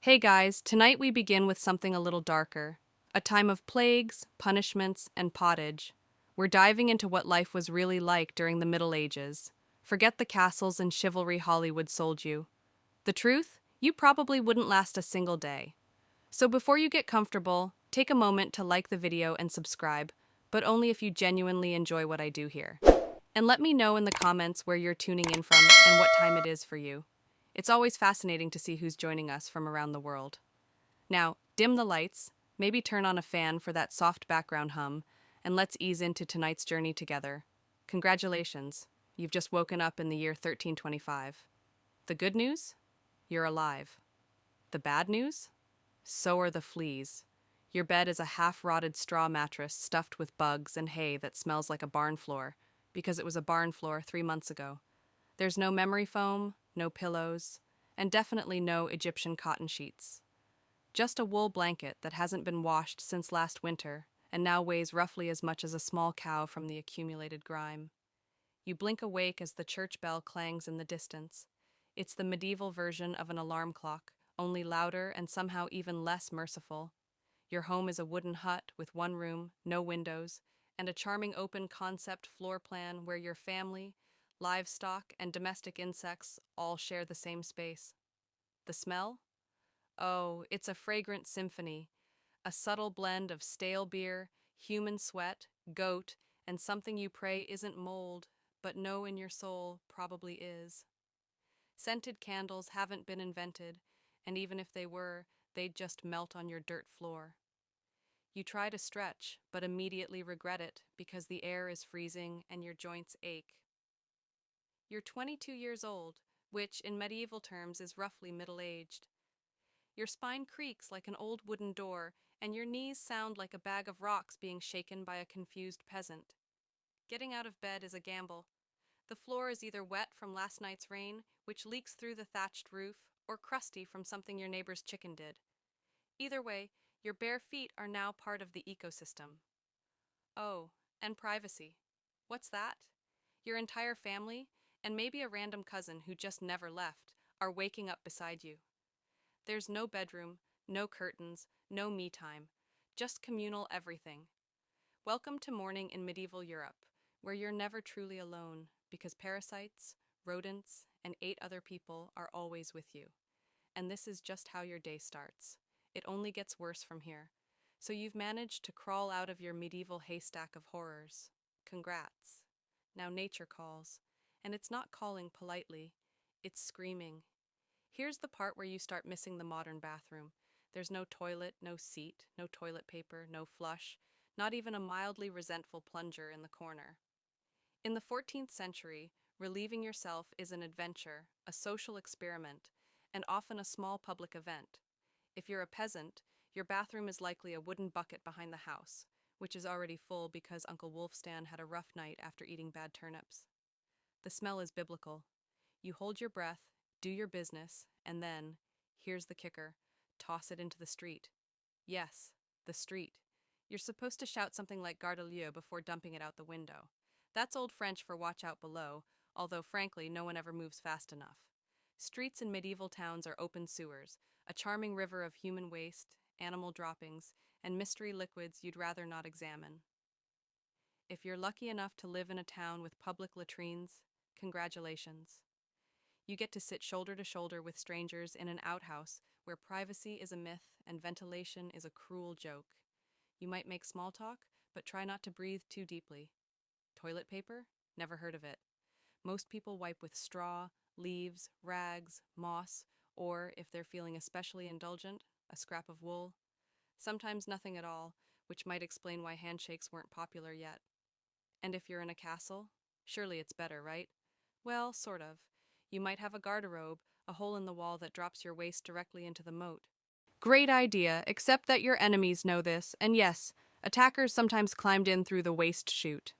Hey guys, tonight we begin with something a little darker. A time of plagues, punishments, and pottage. We're diving into what life was really like during the Middle Ages. Forget the castles and chivalry Hollywood sold you. The truth? You probably wouldn't last a single day. So before you get comfortable, take a moment to like the video and subscribe, but only if you genuinely enjoy what I do here. And let me know in the comments where you're tuning in from and what time it is for you. It's always fascinating to see who's joining us from around the world. Now, dim the lights, maybe turn on a fan for that soft background hum, and let's ease into tonight's journey together. Congratulations, you've just woken up in the year 1325. The good news? You're alive. The bad news? So are the fleas. Your bed is a half-rotted straw mattress stuffed with bugs and hay that smells like a barn floor, because it was a barn floor 3 months ago. There's no memory foam, no pillows, and definitely no Egyptian cotton sheets. Just a wool blanket that hasn't been washed since last winter and now weighs roughly as much as a small cow from the accumulated grime. You blink awake as the church bell clangs in the distance. It's the medieval version of an alarm clock, only louder and somehow even less merciful. Your home is a wooden hut with one room, no windows, and a charming open concept floor plan where your family, livestock, and domestic insects all share the same space. The smell? Oh, it's a fragrant symphony, a subtle blend of stale beer, human sweat, goat, and something you pray isn't mold, but know in your soul probably is. Scented candles haven't been invented, and even if they were, they'd just melt on your dirt floor. You try to stretch, but immediately regret it because the air is freezing and your joints ache. You're 22 years old, which in medieval terms is roughly middle-aged. Your spine creaks like an old wooden door, and your knees sound like a bag of rocks being shaken by a confused peasant. Getting out of bed is a gamble. The floor is either wet from last night's rain, which leaks through the thatched roof, or crusty from something your neighbor's chicken did. Either way, your bare feet are now part of the ecosystem. Oh, and privacy. What's that? Your entire family, and maybe a random cousin who just never left, are waking up beside you. There's no bedroom, no curtains, no me time, just communal everything. Welcome to morning in medieval Europe, where you're never truly alone because parasites, rodents, and 8 other people are always with you. And this is just how your day starts. It only gets worse from here. So you've managed to crawl out of your medieval haystack of horrors. Congrats. Now nature calls, and it's not calling politely, it's screaming. Here's the part where you start missing the modern bathroom. There's no toilet, no seat, no toilet paper, no flush, not even a mildly resentful plunger in the corner. In the 14th century, relieving yourself is an adventure, a social experiment, and often a small public event. If you're a peasant, your bathroom is likely a wooden bucket behind the house, which is already full because Uncle Wolfstan had a rough night after eating bad turnips. The smell is biblical. You hold your breath, do your business, and then, here's the kicker, toss it into the street. Yes, the street. You're supposed to shout something like Garde à Lieu before dumping it out the window. That's Old French for watch out below, although frankly no one ever moves fast enough. Streets in medieval towns are open sewers, a charming river of human waste, animal droppings, and mystery liquids you'd rather not examine. If you're lucky enough to live in a town with public latrines, congratulations. You get to sit shoulder to shoulder with strangers in an outhouse where privacy is a myth and ventilation is a cruel joke. You might make small talk, but try not to breathe too deeply. Toilet paper? Never heard of it. Most people wipe with straw, leaves, rags, moss, or, if they're feeling especially indulgent, a scrap of wool. Sometimes nothing at all, which might explain why handshakes weren't popular yet. And if you're in a castle, surely it's better, right? Well, sort of. You might have a garderobe, a hole in the wall that drops your waist directly into the moat. Great idea, except that your enemies know this, and yes, attackers sometimes climbed in through the waste chute.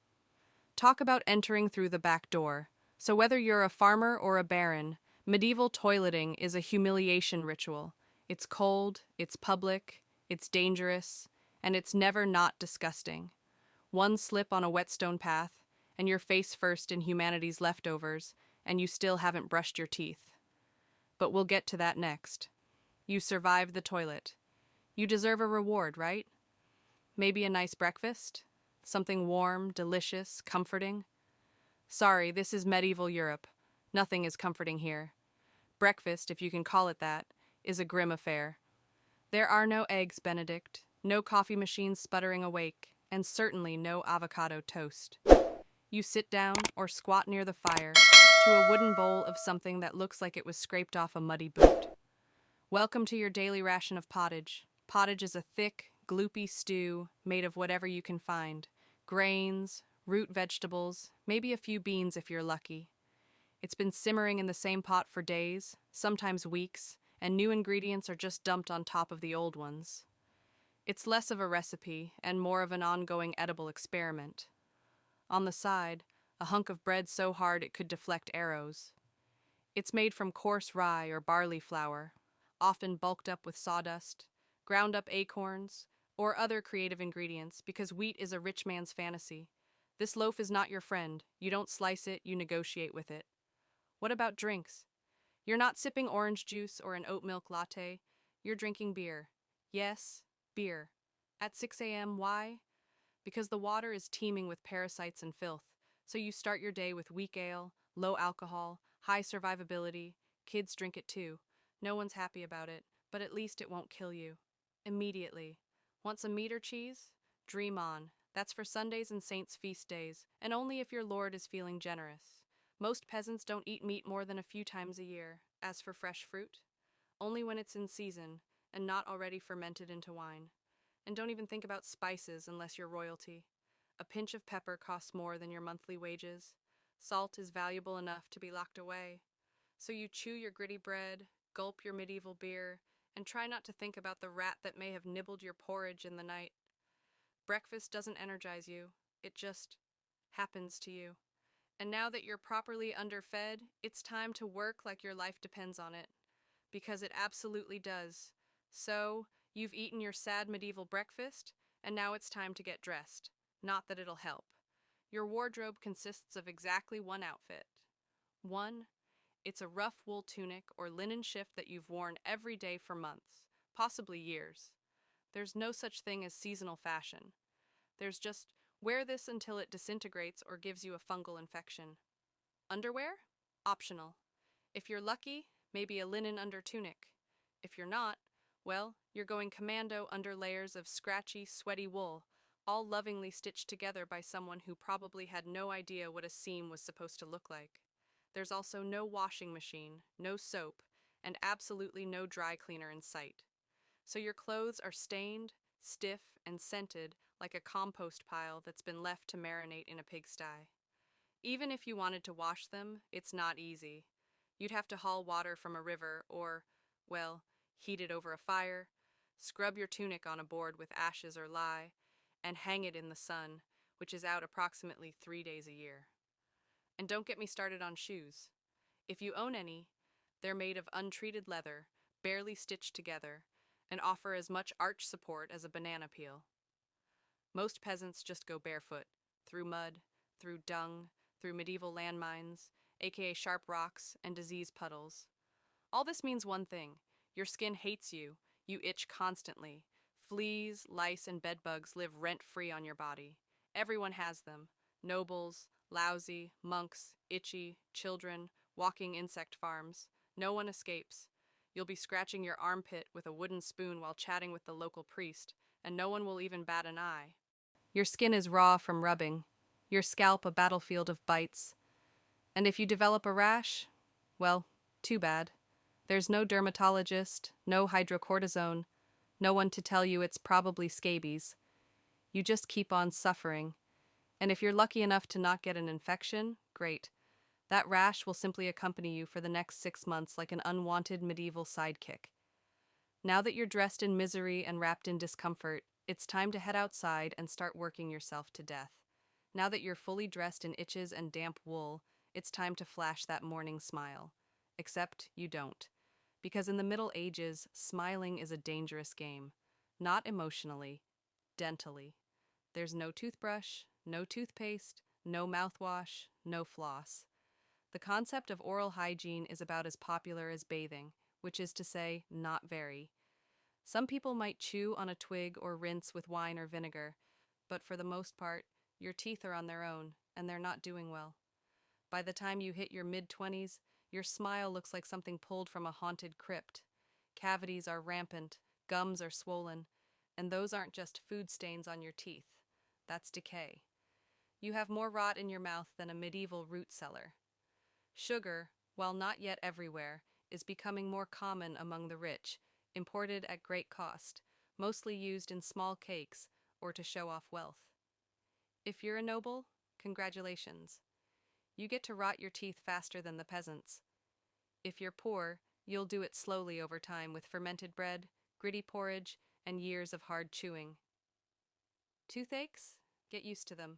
Talk about entering through the back door. So whether you're a farmer or a baron, medieval toileting is a humiliation ritual. It's cold, it's public, it's dangerous, and it's never not disgusting. One slip on a whetstone path, and you're face first in humanity's leftovers, and you still haven't brushed your teeth. But we'll get to that next. You survived the toilet. You deserve a reward, right? Maybe a nice breakfast? Something warm, delicious, comforting? Sorry, this is medieval Europe. Nothing is comforting here. Breakfast, if you can call it that, is a grim affair. There are no eggs Benedict, no coffee machines sputtering awake, and certainly no avocado toast. You sit down or squat near the fire to a wooden bowl of something that looks like it was scraped off a muddy boot. Welcome to your daily ration of pottage. Pottage is a thick, gloopy stew made of whatever you can find. Grains, root vegetables, maybe a few beans if you're lucky. It's been simmering in the same pot for days, sometimes weeks, and new ingredients are just dumped on top of the old ones. It's less of a recipe and more of an ongoing edible experiment. On the side, a hunk of bread so hard it could deflect arrows. It's made from coarse rye or barley flour, often bulked up with sawdust, ground up acorns, or other creative ingredients because wheat is a rich man's fantasy. This loaf is not your friend. You don't slice it, you negotiate with it. What about drinks? You're not sipping orange juice or an oat milk latte. You're drinking beer. Yes, beer. At 6 a.m., why? Because the water is teeming with parasites and filth, so you start your day with weak ale, low alcohol, high survivability. Kids drink it too. No one's happy about it, but at least it won't kill you. Immediately. Want some meat or cheese? Dream on. That's for Sundays and saints' feast days, and only if your lord is feeling generous. Most peasants don't eat meat more than a few times a year. As for fresh fruit, only when it's in season and not already fermented into wine. And don't even think about spices unless you're royalty. A pinch of pepper costs more than your monthly wages. Salt is valuable enough to be locked away. So you chew your gritty bread, gulp your medieval beer, and try not to think about the rat that may have nibbled your porridge in the night. Breakfast doesn't energize you. It just happens to you. And now that you're properly underfed, it's time to work like your life depends on it. Because it absolutely does. So, you've eaten your sad medieval breakfast, and now it's time to get dressed. Not that it'll help. Your wardrobe consists of exactly one outfit. One, it's a rough wool tunic or linen shift that you've worn every day for months, possibly years. There's no such thing as seasonal fashion. There's just wear this until it disintegrates or gives you a fungal infection. Underwear? Optional. If you're lucky, maybe a linen under tunic. If you're not, well, you're going commando under layers of scratchy, sweaty wool, all lovingly stitched together by someone who probably had no idea what a seam was supposed to look like. There's also no washing machine, no soap, and absolutely no dry cleaner in sight. So your clothes are stained, stiff, and scented like a compost pile that's been left to marinate in a pigsty. Even if you wanted to wash them, it's not easy. You'd have to haul water from a river or, well, heat it over a fire, scrub your tunic on a board with ashes or lye, and hang it in the sun, which is out approximately 3 days a year. And don't get me started on shoes. If you own any, they're made of untreated leather, barely stitched together, and offer as much arch support as a banana peel. Most peasants just go barefoot, through mud, through dung, through medieval landmines, aka sharp rocks and disease puddles. All this means one thing: your skin hates you, you itch constantly. Fleas, lice, and bedbugs live rent-free on your body. Everyone has them. Nobles, lousy, monks, itchy, children, walking insect farms. No one escapes. You'll be scratching your armpit with a wooden spoon while chatting with the local priest, and no one will even bat an eye. Your skin is raw from rubbing, your scalp a battlefield of bites. And if you develop a rash, well, too bad. There's no dermatologist, no hydrocortisone, no one to tell you it's probably scabies. You just keep on suffering. And if you're lucky enough to not get an infection, great. That rash will simply accompany you for the next 6 months like an unwanted medieval sidekick. Now that you're dressed in misery and wrapped in discomfort, it's time to head outside and start working yourself to death. Now that you're fully dressed in itches and damp wool, it's time to flash that morning smile. Except you don't. Because in the Middle Ages, smiling is a dangerous game. Not emotionally, dentally. There's no toothbrush, no toothpaste, no mouthwash, no floss. The concept of oral hygiene is about as popular as bathing, which is to say, not very. Some people might chew on a twig or rinse with wine or vinegar, but for the most part, your teeth are on their own, and they're not doing well. By the time you hit your mid-20s, your smile looks like something pulled from a haunted crypt. Cavities are rampant, gums are swollen, and those aren't just food stains on your teeth. That's decay. You have more rot in your mouth than a medieval root cellar. Sugar, while not yet everywhere, is becoming more common among the rich, imported at great cost, mostly used in small cakes or to show off wealth. If you're a noble, congratulations. You get to rot your teeth faster than the peasants. If you're poor, you'll do it slowly over time with fermented bread, gritty porridge, and years of hard chewing. Toothaches? Get used to them.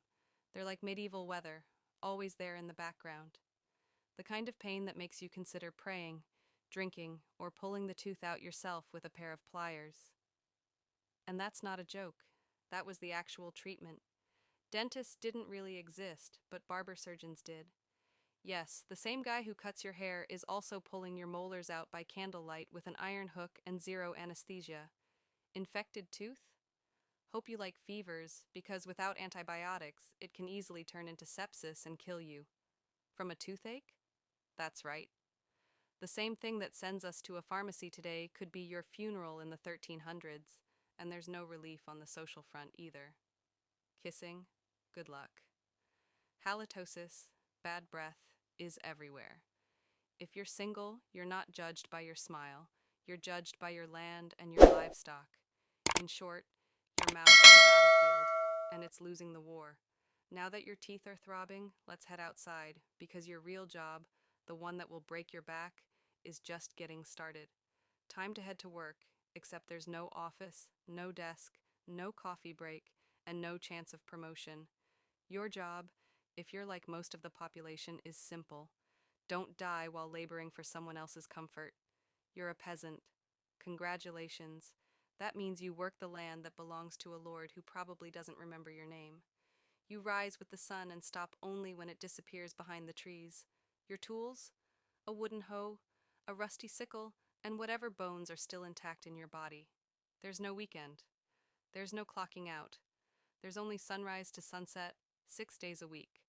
They're like medieval weather, always there in the background. The kind of pain that makes you consider praying, drinking, or pulling the tooth out yourself with a pair of pliers. And that's not a joke. That was the actual treatment. Dentists didn't really exist, but barber surgeons did. Yes, the same guy who cuts your hair is also pulling your molars out by candlelight with an iron hook and zero anesthesia. Infected tooth? Hope you like fevers, because without antibiotics, it can easily turn into sepsis and kill you. From a toothache? That's right. The same thing that sends us to a pharmacy today could be your funeral in the 1300s, and there's no relief on the social front either. Kissing? Good luck. Halitosis, bad breath, is everywhere. If you're single, you're not judged by your smile. You're judged by your land and your livestock. In short, your mouth is a battlefield, and it's losing the war. Now that your teeth are throbbing, let's head outside, because your real job, the one that will break your back, is just getting started. Time to head to work, except there's no office, no desk, no coffee break, and no chance of promotion. Your job, if you're like most of the population, is simple. Don't die while laboring for someone else's comfort. You're a peasant. Congratulations. That means you work the land that belongs to a lord who probably doesn't remember your name. You rise with the sun and stop only when it disappears behind the trees. Your tools? A wooden hoe, a rusty sickle, and whatever bones are still intact in your body. There's no weekend. There's no clocking out. There's only sunrise to sunset, 6 days a week.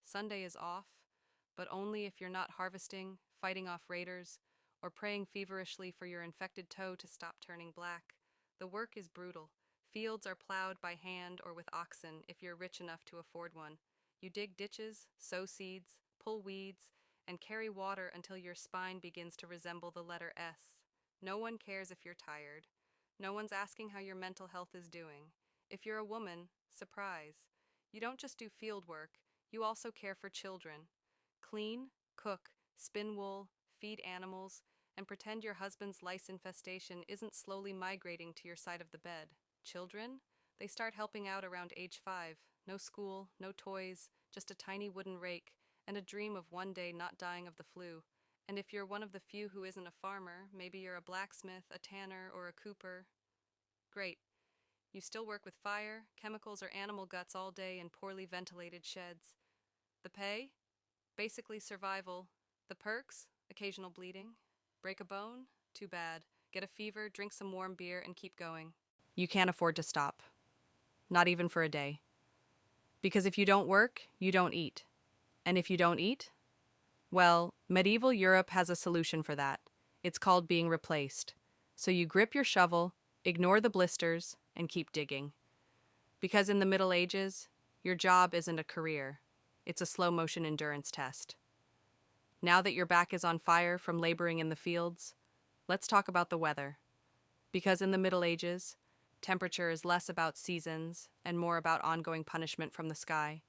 Sunday is off, but only if you're not harvesting, fighting off raiders, or praying feverishly for your infected toe to stop turning black. The work is brutal. Fields are plowed by hand or with oxen if you're rich enough to afford one. You dig ditches, sow seeds, pull weeds, and carry water until your spine begins to resemble the letter S. No one cares if you're tired. No one's asking how your mental health is doing. If you're a woman, surprise. You don't just do field work, you also care for children. Clean, cook, spin wool, feed animals, and pretend your husband's lice infestation isn't slowly migrating to your side of the bed. Children? They start helping out around age 5. No school, no toys, just a tiny wooden rake, and a dream of one day not dying of the flu. And if you're one of the few who isn't a farmer, maybe you're a blacksmith, a tanner, or a cooper. Great. You still work with fire, chemicals, or animal guts all day in poorly ventilated sheds. The pay? Basically survival. The perks? Occasional bleeding. Break a bone? Too bad. Get a fever, drink some warm beer, and keep going. You can't afford to stop. Not even for a day. Because if you don't work, you don't eat. And if you don't eat? Well, medieval Europe has a solution for that. It's called being replaced. So you grip your shovel, ignore the blisters, and keep digging. Because in the Middle Ages, your job isn't a career. It's a slow-motion endurance test. Now that your back is on fire from laboring in the fields, let's talk about the weather. Because in the Middle Ages, temperature is less about seasons and more about ongoing punishment from the sky.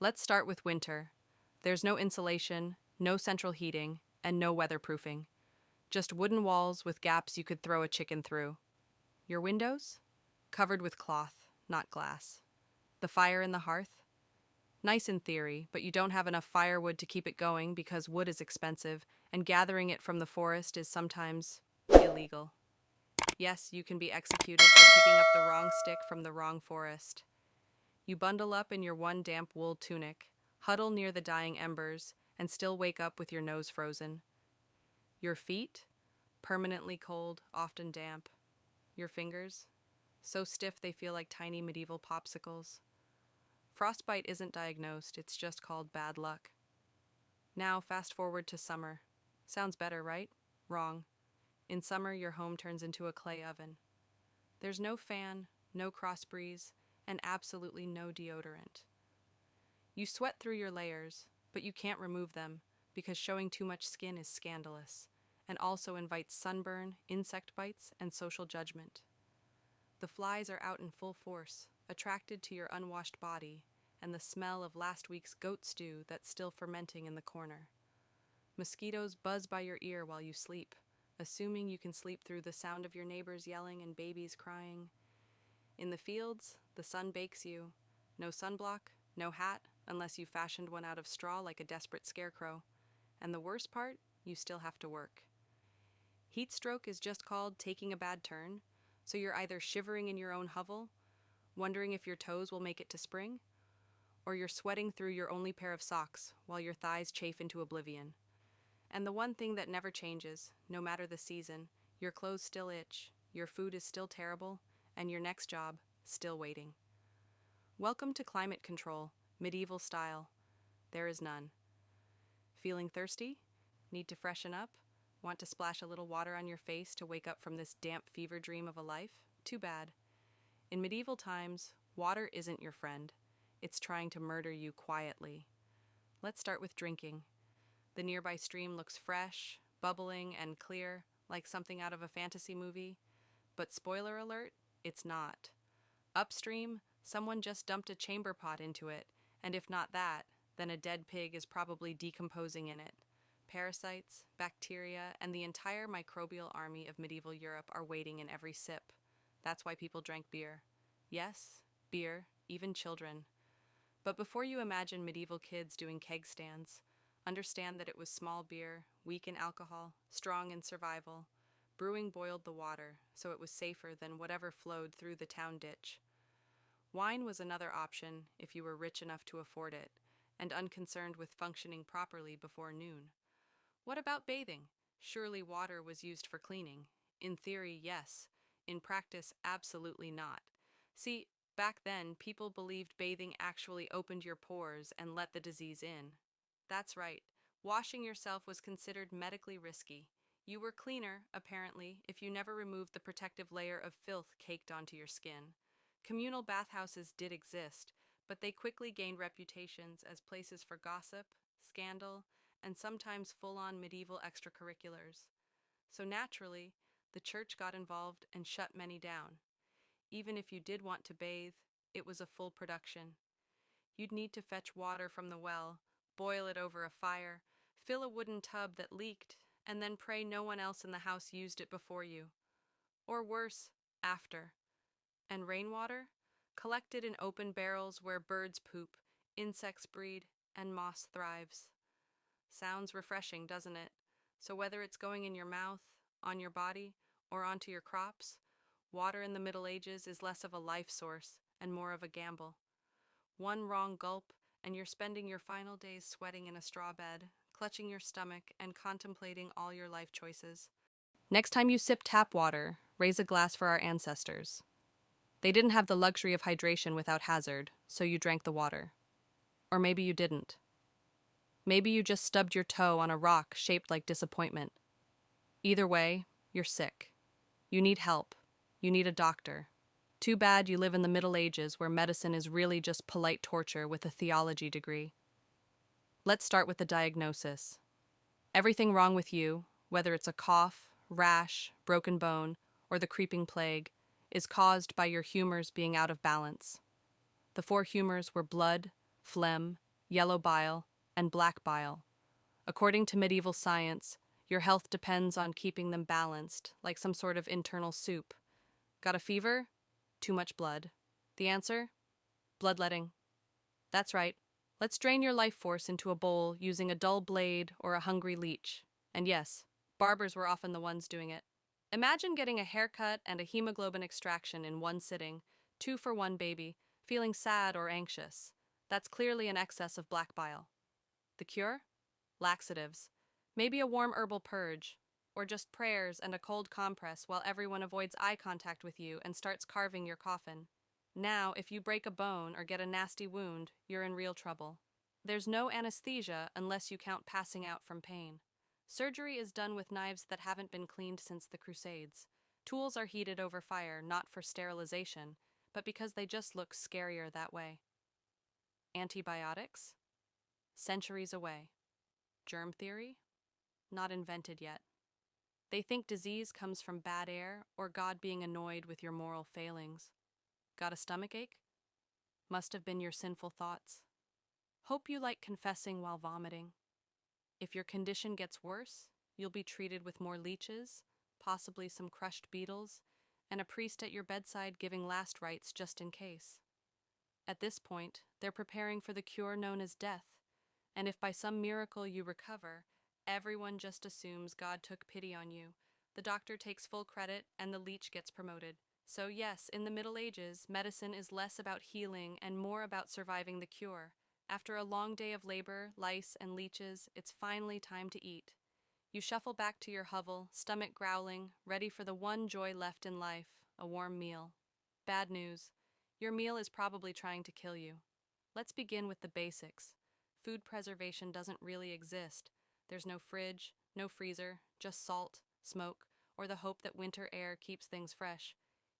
Let's start with winter. There's no insulation, no central heating, and no weatherproofing. Just wooden walls with gaps you could throw a chicken through. Your windows? Covered with cloth, not glass. The fire in the hearth? Nice in theory, but you don't have enough firewood to keep it going because wood is expensive, and gathering it from the forest is sometimes illegal. Yes, you can be executed for picking up the wrong stick from the wrong forest. You bundle up in your one damp wool tunic, huddle near the dying embers, and still wake up with your nose frozen. Your feet? permanently cold, often damp. Your fingers, so stiff they feel like tiny medieval popsicles. Frostbite isn't diagnosed, it's just called bad luck. Now, fast forward to summer. Sounds better, right? Wrong. In summer, your home turns into a clay oven. There's no fan, no cross breeze, and absolutely no deodorant. You sweat through your layers, but you can't remove them because showing too much skin is scandalous and also invites sunburn, insect bites, and social judgment. The flies are out in full force, attracted to your unwashed body and the smell of last week's goat stew that's still fermenting in the corner. Mosquitoes buzz by your ear while you sleep, assuming you can sleep through the sound of your neighbors yelling and babies crying. In the fields, the sun bakes you. No sunblock, no hat, unless you fashioned one out of straw like a desperate scarecrow. And the worst part, you still have to work. Heat stroke is just called taking a bad turn, so you're either shivering in your own hovel, wondering if your toes will make it to spring, or you're sweating through your only pair of socks while your thighs chafe into oblivion. And the one thing that never changes, no matter the season, your clothes still itch, your food is still terrible, and your next job still waiting. Welcome to climate control, medieval style. There is none. Feeling thirsty? Need to freshen up? Want to splash a little water on your face to wake up from this damp fever dream of a life? Too bad. In medieval times, water isn't your friend. It's trying to murder you quietly. Let's start with drinking. The nearby stream looks fresh, bubbling, and clear, like something out of a fantasy movie. But spoiler alert, it's not. Upstream, someone just dumped a chamber pot into it, and if not that, then a dead pig is probably decomposing in it. Parasites, bacteria, and the entire microbial army of medieval Europe are waiting in every sip. That's why people drank beer. Yes, beer, even children. But before you imagine medieval kids doing keg stands, understand that it was small beer, weak in alcohol, strong in survival. Brewing boiled the water, so it was safer than whatever flowed through the town ditch. Wine was another option if you were rich enough to afford it, and unconcerned with functioning properly before noon. What about bathing? Surely water was used for cleaning. In theory, yes. In practice, absolutely not. See, back then, people believed bathing actually opened your pores and let the disease in. That's right. Washing yourself was considered medically risky. You were cleaner, apparently, if you never removed the protective layer of filth caked onto your skin. Communal bathhouses did exist, but they quickly gained reputations as places for gossip, scandal, and sometimes full-on medieval extracurriculars. So naturally, the church got involved and shut many down. Even if you did want to bathe, it was a full production. You'd need to fetch water from the well, boil it over a fire, fill a wooden tub that leaked, and then pray no one else in the house used it before you. Or worse, after. And rainwater? Collected in open barrels where birds poop, insects breed, and moss thrives. Sounds refreshing, doesn't it? So whether it's going in your mouth, on your body, or onto your crops, water in the Middle Ages is less of a life source and more of a gamble. One wrong gulp, and you're spending your final days sweating in a straw bed, clutching your stomach, and contemplating all your life choices. Next time you sip tap water, raise a glass for our ancestors. They didn't have the luxury of hydration without hazard, so you drank the water. Or maybe you didn't. Maybe you just stubbed your toe on a rock shaped like disappointment. Either way, you're sick. You need help. You need a doctor. Too bad you live in the Middle Ages where medicine is really just polite torture with a theology degree. Let's start with the diagnosis. Everything wrong with you, whether it's a cough, rash, broken bone, or the creeping plague, is caused by your humors being out of balance. The four humors were blood, phlegm, yellow bile, and black bile. According to medieval science, your health depends on keeping them balanced, like some sort of internal soup. Got a fever? Too much blood. The answer? Bloodletting. That's right. Let's drain your life force into a bowl using a dull blade or a hungry leech. And yes, barbers were often the ones doing it. Imagine getting a haircut and a hemoglobin extraction in one sitting, 2 for 1 baby, feeling sad or anxious. That's clearly an excess of black bile. The cure? Laxatives. Maybe a warm herbal purge. or just prayers and a cold compress while everyone avoids eye contact with you and starts carving your coffin. Now, if you break a bone or get a nasty wound, you're in real trouble. There's no anesthesia unless you count passing out from pain. Surgery is done with knives that haven't been cleaned since the Crusades. Tools are heated over fire not for sterilization, but because they just look scarier that way. Antibiotics? Centuries away. Germ theory? Not invented yet. They think disease comes from bad air or God being annoyed with your moral failings. Got a stomachache? Must have been your sinful thoughts. Hope you like confessing while vomiting. If your condition gets worse, you'll be treated with more leeches, possibly some crushed beetles, and a priest at your bedside giving last rites just in case. At this point, they're preparing for the cure known as death, and if by some miracle you recover, everyone just assumes God took pity on you. The doctor takes full credit, and the leech gets promoted. So yes, in the Middle Ages, medicine is less about healing and more about surviving the cure. After a long day of labor, lice, and leeches, it's finally time to eat. You shuffle back to your hovel, stomach growling, ready for the one joy left in life, a warm meal. Bad news. Your meal is probably trying to kill you. Let's begin with the basics. Food preservation doesn't really exist. There's no fridge, no freezer, just salt, smoke, or the hope that winter air keeps things fresh.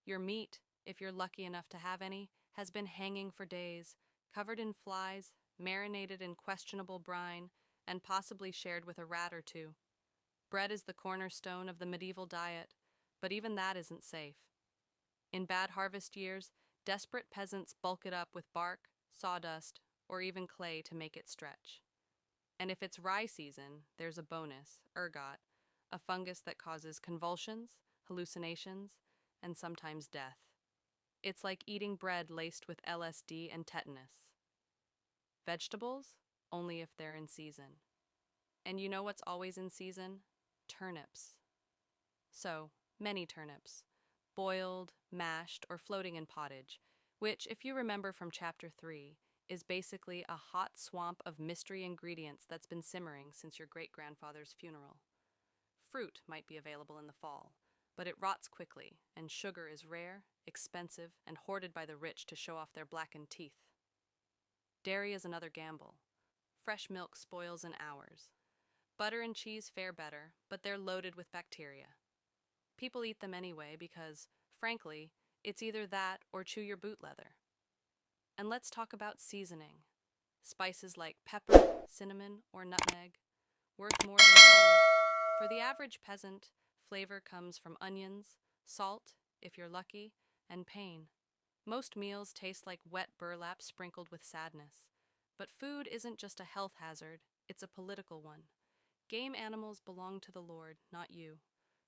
Your meat, if you're lucky enough to have any, has been hanging for days, covered in flies, marinated in questionable brine, and possibly shared with a rat or two. Bread is the cornerstone of the medieval diet, but even that isn't safe. In bad harvest years, desperate peasants bulk it up with bark, sawdust, or even clay to make it stretch. And if it's rye season, there's a bonus, ergot, a fungus that causes convulsions, hallucinations, and sometimes death. It's like eating bread laced with LSD and tetanus. Vegetables? Only if they're in season. And you know what's always in season? Turnips. So, many turnips. Boiled, mashed, or floating in pottage, which, if you remember from Chapter 3, is basically a hot swamp of mystery ingredients that's been simmering since your great-grandfather's funeral. Fruit might be available in the fall, but it rots quickly, and sugar is rare, expensive, and hoarded by the rich to show off their blackened teeth. Dairy is another gamble. Fresh milk spoils in hours. Butter and cheese fare better, but they're loaded with bacteria. People eat them anyway because, frankly, it's either that or chew your boot leather. And let's talk about seasoning. Spices like pepper, cinnamon, or nutmeg, worth more than gold. For the average peasant, flavor comes from onions, salt, if you're lucky, and pain. Most meals taste like wet burlap sprinkled with sadness. But food isn't just a health hazard, it's a political one. Game animals belong to the Lord, not you.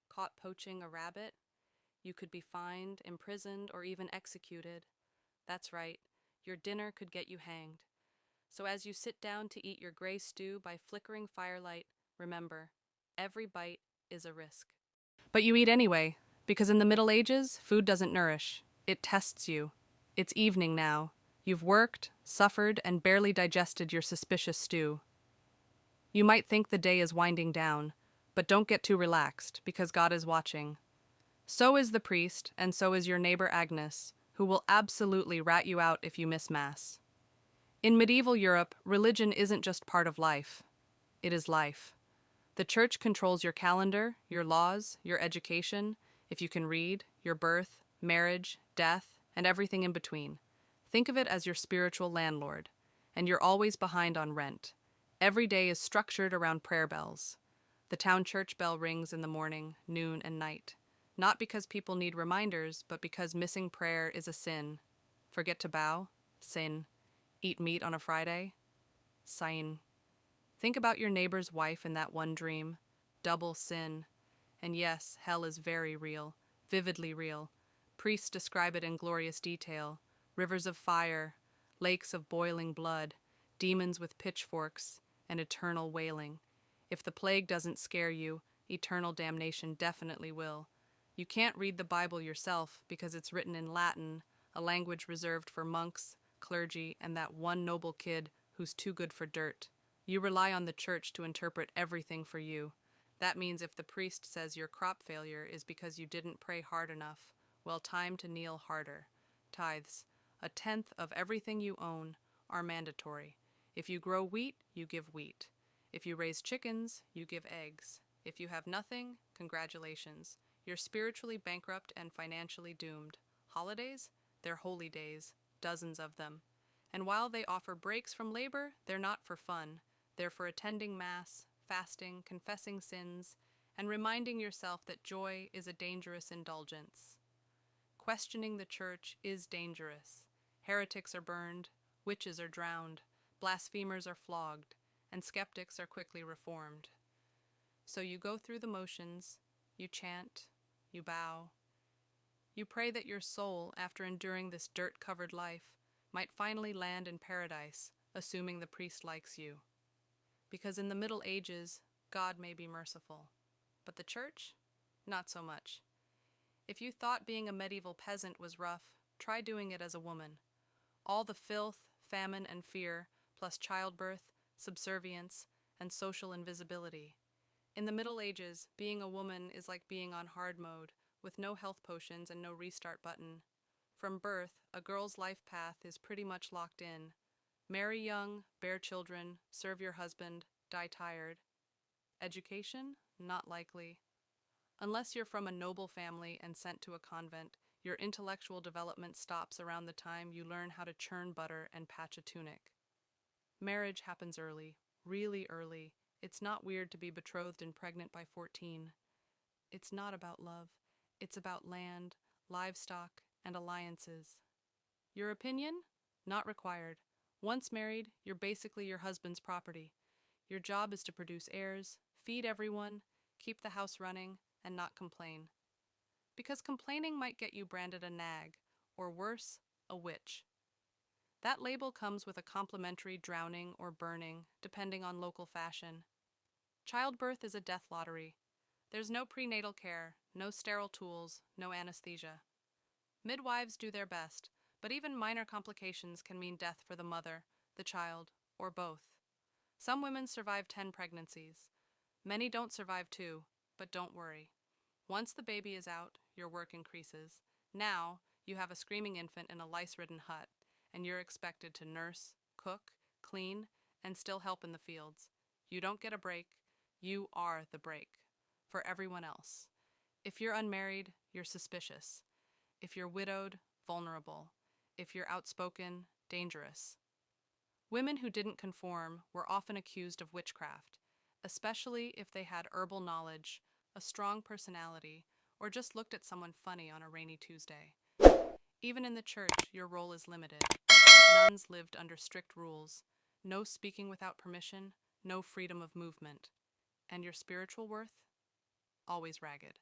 Caught poaching a rabbit? You could be fined, imprisoned, or even executed. That's right, your dinner could get you hanged. So as you sit down to eat your gray stew by flickering firelight, remember, every bite is a risk. But you eat anyway, because in the Middle Ages, food doesn't nourish. It tests you. It's evening now. You've worked, suffered, and barely digested your suspicious stew. You might think the day is winding down, but don't get too relaxed, because God is watching. So is the priest, and so is your neighbor Agnes, who will absolutely rat you out if you miss Mass. In medieval Europe, religion isn't just part of life. It is life. The church controls your calendar, your laws, your education, if you can read, your birth, marriage, death, and everything in between. Think of it as your spiritual landlord, and you're always behind on rent. Every day is structured around prayer bells. The town church bell rings in the morning, noon, and night. Not because people need reminders, but because missing prayer is a sin. Forget to bow? Sin. Eat meat on a Friday? Sign. Think about your neighbor's wife in that one dream. Double sin. And yes, hell is very real, vividly real. Priests describe it in glorious detail. Rivers of fire, lakes of boiling blood, demons with pitchforks, and eternal wailing. If the plague doesn't scare you, eternal damnation definitely will. You can't read the Bible yourself because it's written in Latin, a language reserved for monks, clergy, and that one noble kid who's too good for dirt. You rely on the church to interpret everything for you. That means if the priest says your crop failure is because you didn't pray hard enough, well, time to kneel harder. Tithes, a tenth of everything you own, are mandatory. If you grow wheat, you give wheat. If you raise chickens, you give eggs. If you have nothing, congratulations. You're spiritually bankrupt and financially doomed. Holidays? They're holy days, dozens of them. And while they offer breaks from labor, they're not for fun. They're for attending Mass, fasting, confessing sins, and reminding yourself that joy is a dangerous indulgence. Questioning the church is dangerous. Heretics are burned, witches are drowned, blasphemers are flogged, and skeptics are quickly reformed. So you go through the motions, you chant, you bow, you pray that your soul, after enduring this dirt-covered life, might finally land in paradise, assuming the priest likes you. Because in the Middle Ages, God may be merciful, but the church? Not so much. If you thought being a medieval peasant was rough, try doing it as a woman. All the filth, famine, and fear, plus childbirth, subservience, and social invisibility. In the Middle Ages, being a woman is like being on hard mode, with no health potions and no restart button. From birth, a girl's life path is pretty much locked in. Marry young, bear children, serve your husband, die tired. Education? Not likely. Unless you're from a noble family and sent to a convent, your intellectual development stops around the time you learn how to churn butter and patch a tunic. Marriage happens early, really early. It's not weird to be betrothed and pregnant by 14. It's not about love. It's about land, livestock, and alliances. Your opinion? Not required. Once married, you're basically your husband's property. Your job is to produce heirs, feed everyone, keep the house running, and not complain. Because complaining might get you branded a nag, or worse, a witch. That label comes with a complimentary drowning or burning, depending on local fashion. Childbirth is a death lottery. There's no prenatal care, no sterile tools, no anesthesia. Midwives do their best, but even minor complications can mean death for the mother, the child, or both. Some women survive 10 pregnancies. Many don't survive 2, but don't worry. Once the baby is out, your work increases. Now, you have a screaming infant in a lice-ridden hut, and you're expected to nurse, cook, clean, and still help in the fields. You don't get a break. You are the break. For everyone else. If you're unmarried, you're suspicious. If you're widowed, vulnerable. If you're outspoken, dangerous. Women who didn't conform were often accused of witchcraft, especially if they had herbal knowledge, a strong personality, or just looked at someone funny on a rainy Tuesday. Even in the church, your role is limited. Nuns lived under strict rules. No speaking without permission, no freedom of movement. And your spiritual worth? Always ragged.